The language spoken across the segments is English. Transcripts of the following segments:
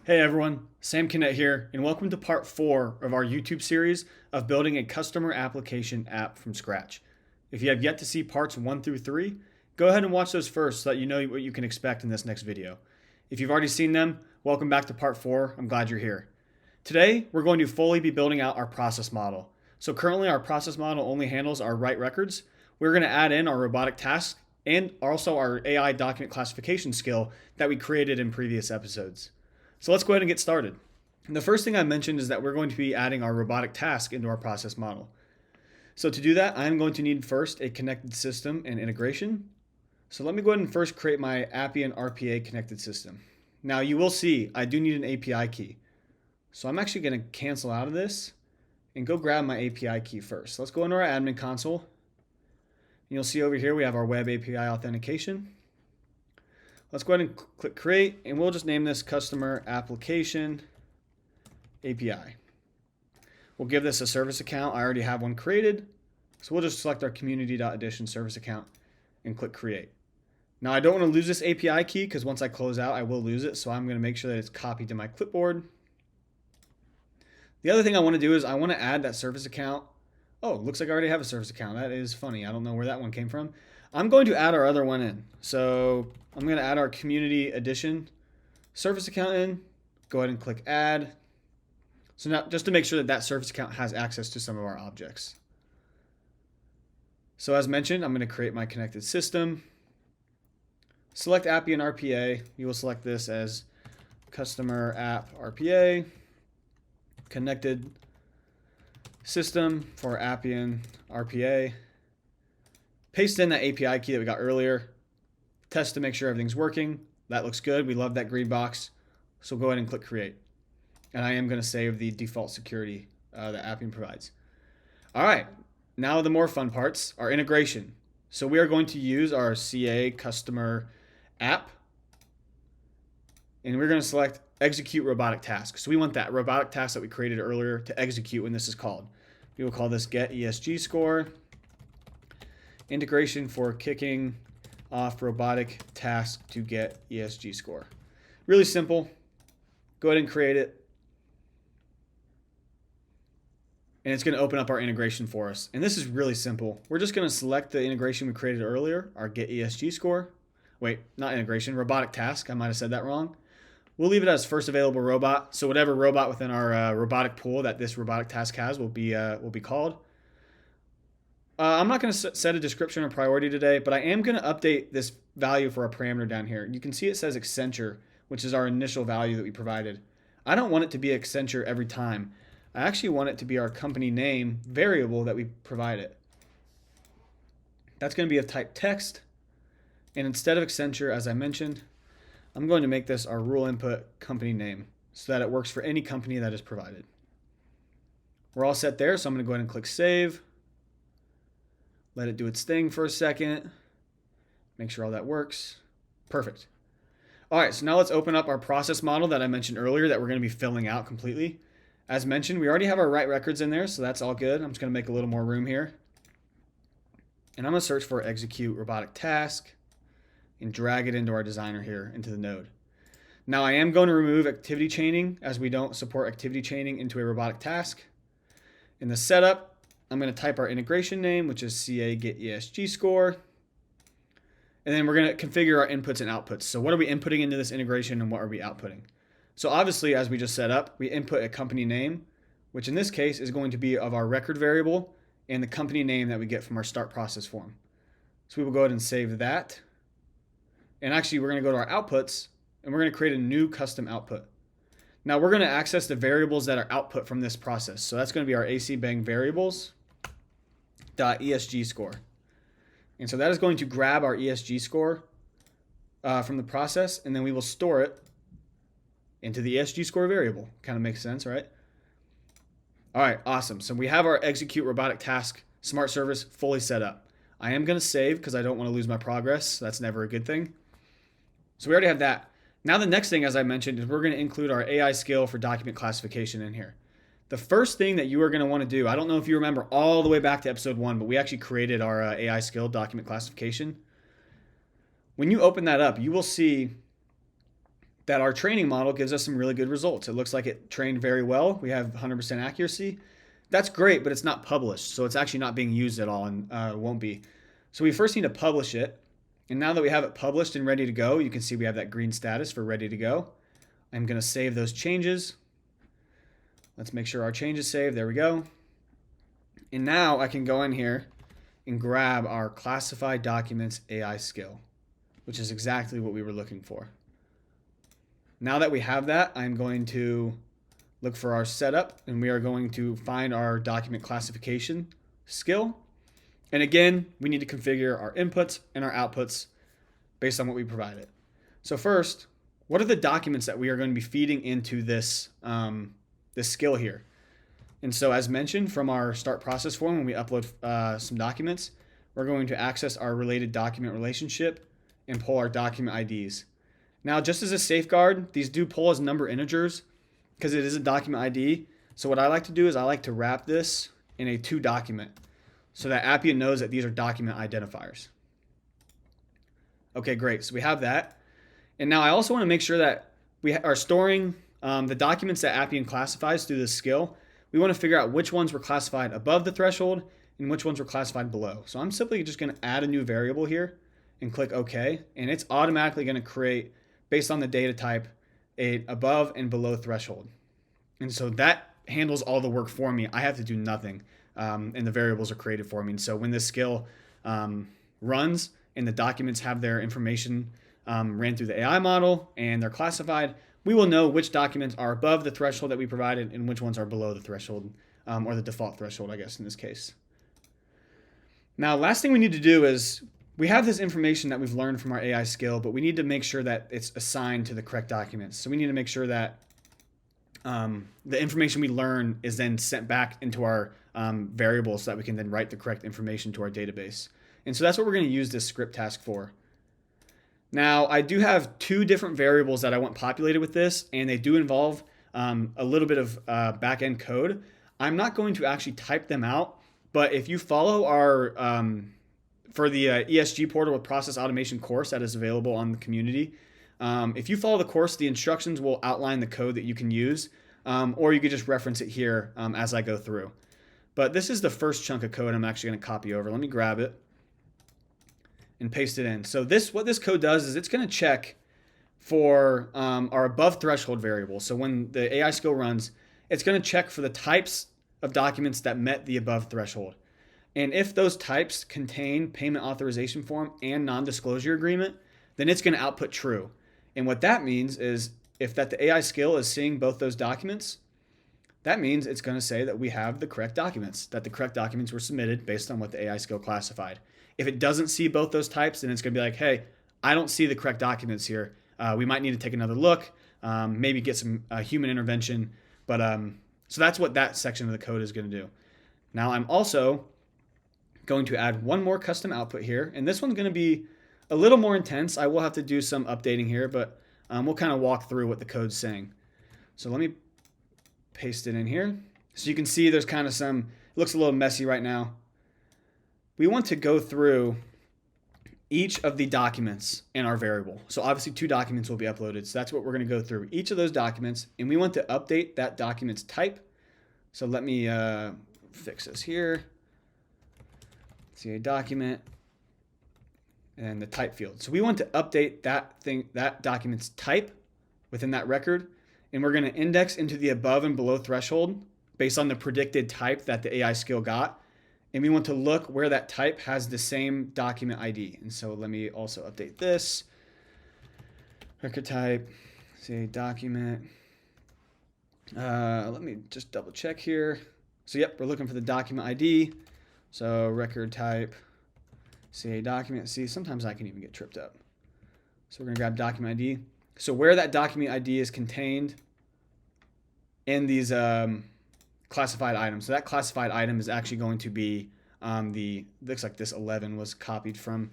Hey everyone, Sam Kinnett here, and welcome to part 4 of our YouTube series of building a customer application app from scratch. If you have yet to see parts 1 through 3, go ahead and watch those first so that you know what you can expect in this next video. If you've already seen them, welcome back to part 4. I'm glad you're here. Today, we're going to fully be building out our process model. So currently our process model only handles our write records. We're going to add in our robotic task and also our AI document classification skill that we created in previous episodes. So let's go ahead and get started. And the first thing I mentioned is that we're going to be adding our robotic task into our process model. So to do that, I'm going to need first a connected system and integration. So let me go ahead and first create my Appian RPA connected system. Now you will see I do need an API key. So I'm actually going to cancel out of this and go grab my API key first. Let's go into our admin console. You'll see over here we have our web API authentication. Let's go ahead and click create, and we'll just name this customer application API. We'll give this a service account. I already have one created. So we'll just select our community.edition service account and click create. Now I don't want to lose this API key because once I close out, I will lose it. So I'm going to make sure that it's copied to my clipboard. The other thing I want to do is I want to add that service account. Oh, looks like I already have a service account. That is funny. I don't know where that one came from. I'm going to add our other one in. So I'm going to add our community edition service account in. Go ahead and click add. So now just to make sure that that service account has access to some of our objects. So as mentioned, I'm going to create my connected system. Select Appian RPA. You will select this as customer app RPA. Connected system for Appian RPA. Paste in that API key that we got earlier. Test to make sure everything's working. That looks good. We love that green box. So go ahead and click create. And I am going to save the default security that Appian provides. All right, now the more fun parts, our integration. So we are going to use our CA customer app. And we're going to select Execute Robotic Task. So we want that robotic task that we created earlier to execute when this is called. We will call this Get ESG Score. Integration for kicking off robotic task to get ESG score. Really simple. Go ahead and create it. And it's going to open up our integration for us. And this is really simple. We're just going to select the integration we created earlier, our get ESG score. Wait, not integration, robotic task. I might have said that wrong. We'll leave it as first available robot. So whatever robot within our robotic pool that this robotic task has will be called. I'm not going to set a description or priority today, but I am going to update this value for our parameter down here. You can see it says Accenture, which is our initial value that we provided. I don't want it to be Accenture every time. I actually want it to be our company name variable that we provide it. That's going to be of type text. And instead of Accenture, as I mentioned, I'm going to make this our rule input company name so that it works for any company that is provided. We're all set there, so I'm going to go ahead and click save. Let it do its thing for a second. Make sure all that works. Perfect. All right, so now let's open up our process model that I mentioned earlier that we're going to be filling out completely. As mentioned, we already have our write records in there, so that's all good. I'm just going to make a little more room here. And I'm going to search for Execute Robotic Task and drag it into our designer here, into the node. Now I am going to remove activity chaining as we don't support activity chaining into a robotic task. In the setup, I'm going to type our integration name, which is CA get ESG score. And then we're going to configure our inputs and outputs. So what are we inputting into this integration and what are we outputting? So obviously, as we just set up, we input a company name, which in this case is going to be of our record variable and the company name that we get from our start process form. So we will go ahead and save that. And actually, we're going to go to our outputs and we're going to create a new custom output. Now we're going to access the variables that are output from this process. So that's going to be our AC bang variables.ESG score. And so that is going to grab our ESG score from the process, and then we will store it into the ESG score variable. Kind of makes sense, right? All right, awesome. So we have our Execute Robotic Task Smart Service fully set up. I am going to save because I don't want to lose my progress. That's never a good thing. So we already have that. Now the next thing, as I mentioned, is we're going to include our AI skill for document classification in here. The first thing that you are going to want to do, I don't know if you remember all the way back to episode 1, but we actually created our AI skill document classification. When you open that up, you will see that our training model gives us some really good results. It looks like it trained very well. We have 100% accuracy. That's great, but it's not published. So it's actually not being used at all and won't be. So we first need to publish it. And now that we have it published and ready to go, you can see we have that green status for ready to go. I'm going to save those changes. Let's make sure our change is saved. There we go. And now I can go in here and grab our classified documents AI skill, which is exactly what we were looking for. Now that we have that, I'm going to look for our setup, and we are going to find our document classification skill. And again, we need to configure our inputs and our outputs based on what we provided. So first, what are the documents that we are going to be feeding into this, this skill here? And so as mentioned from our start process form, when we upload some documents, we're going to access our related document relationship and pull our document IDs. Now, just as a safeguard, these do pull as number integers because it is a document ID. So what I like to do is I like to wrap this in a to document so that Appian knows that these are document identifiers. Okay, great. So we have that. And now I also want to make sure that we are storing the documents that Appian classifies through this skill. We want to figure out which ones were classified above the threshold and which ones were classified below. So I'm simply just going to add a new variable here and click OK. And it's automatically going to create, based on the data type, a above and below threshold. And so that handles all the work for me. I have to do nothing. And the variables are created for me. And so when this skill runs and the documents have their information ran through the AI model and they're classified, we will know which documents are above the threshold that we provided and which ones are below the threshold, or the default threshold, I guess, in this case. Now, last thing we need to do is we have this information that we've learned from our AI skill, but we need to make sure that it's assigned to the correct documents. So we need to make sure that the information we learn is then sent back into our variables so that we can then write the correct information to our database. And so that's what we're going to use this script task for. Now, I do have two different variables that I want populated with this, and they do involve a little bit of back-end code. I'm not going to actually type them out, but if you follow our, for the ESG portal with process automation course that is available on the community, if you follow the course, the instructions will outline the code that you can use, or you could just reference it here as I go through. But this is the first chunk of code I'm actually going to copy over. Let me grab it and paste it in. So what this code does is it's going to check for our above threshold variable. So when the AI skill runs, it's going to check for the types of documents that met the above threshold. And if those types contain payment authorization form and non-disclosure agreement, then it's going to output true. And what that means is if the AI skill is seeing both those documents, that means it's going to say that we have the correct documents, that the correct documents were submitted based on what the AI skill classified. If it doesn't see both those types, then it's going to be like, hey, I don't see the correct documents here. We might need to take another look, maybe get some human intervention. But so that's what that section of the code is going to do. Now I'm also going to add one more custom output here. And this one's going to be a little more intense. I will have to do some updating here, but we'll kind of walk through what the code's saying. So let me paste it in here. So you can see there's kind of some, it looks a little messy right now. We want to go through each of the documents in our variable. So obviously 2 documents will be uploaded. So that's what we're going to go through, each of those documents. And we want to update that document's type. So let me fix this here. See a document and the type field. So we want to update that document's type within that record. And we're going to index into the above and below threshold based on the predicted type that the AI skill got. And we want to look where that type has the same document ID. And so let me also update this. Record type, say document. Let me just double check here. So yep, we're looking for the document ID. So record type, say document. See, sometimes I can even get tripped up. So we're going to grab document ID. So where that document ID is contained in these classified items. So that classified item is actually going to be looks like this 11 was copied from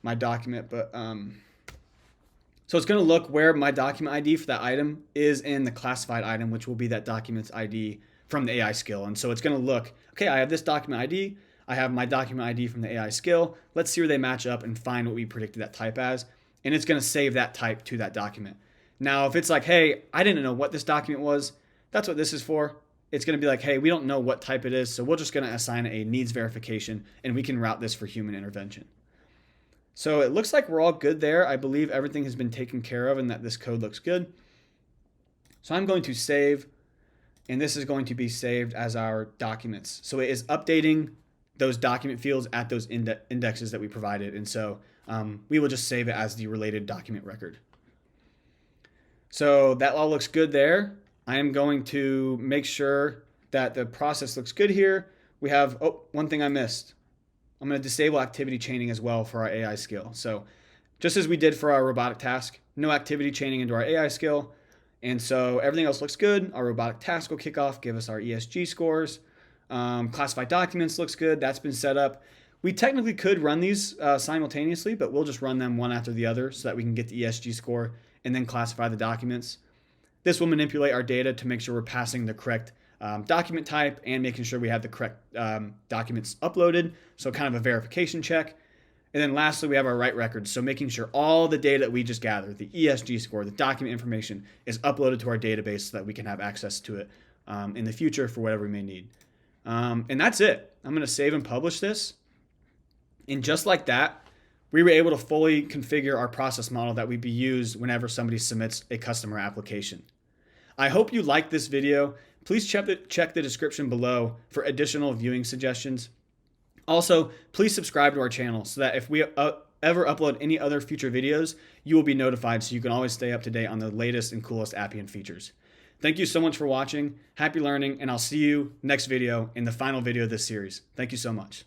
my document, but so it's going to look where my document ID for that item is in the classified item, which will be that document's ID from the AI skill. And so it's going to look, okay, I have this document ID. I have my document ID from the AI skill. Let's see where they match up and find what we predicted that type as. And it's going to save that type to that document. Now, if it's like, hey, I didn't know what this document was, that's what this is for. It's going to be like, hey, we don't know what type it is, so we're just going to assign a needs verification, and we can route this for human intervention. So it looks like we're all good there. I believe everything has been taken care of and that this code looks good. So I'm going to save, and this is going to be saved as our documents. So it is updating those document fields at those indexes that we provided. And so we will just save it as the related document record. So that all looks good there. I am going to make sure that the process looks good here. We have, one thing I missed. I'm going to disable activity chaining as well for our AI skill. So just as we did for our robotic task, no activity chaining into our AI skill. And so everything else looks good. Our robotic task will kick off, give us our ESG scores. Classified documents looks good. That's been set up. We technically could run these simultaneously, but we'll just run them one after the other so that we can get the ESG score and then classify the documents. This will manipulate our data to make sure we're passing the correct document type and making sure we have the correct documents uploaded. So kind of a verification check. And then lastly, we have our write records. So making sure all the data that we just gathered, the ESG score, the document information is uploaded to our database so that we can have access to it in the future for whatever we may need. And that's it. I'm going to save and publish this. And just like that, we were able to fully configure our process model that would be used whenever somebody submits a customer application. I hope you liked this video. Please check the description below for additional viewing suggestions. Also, please subscribe to our channel so that if we ever upload any other future videos, you will be notified so you can always stay up to date on the latest and coolest Appian features. Thank you so much for watching. Happy learning, and I'll see you next video in the final video of this series. Thank you so much.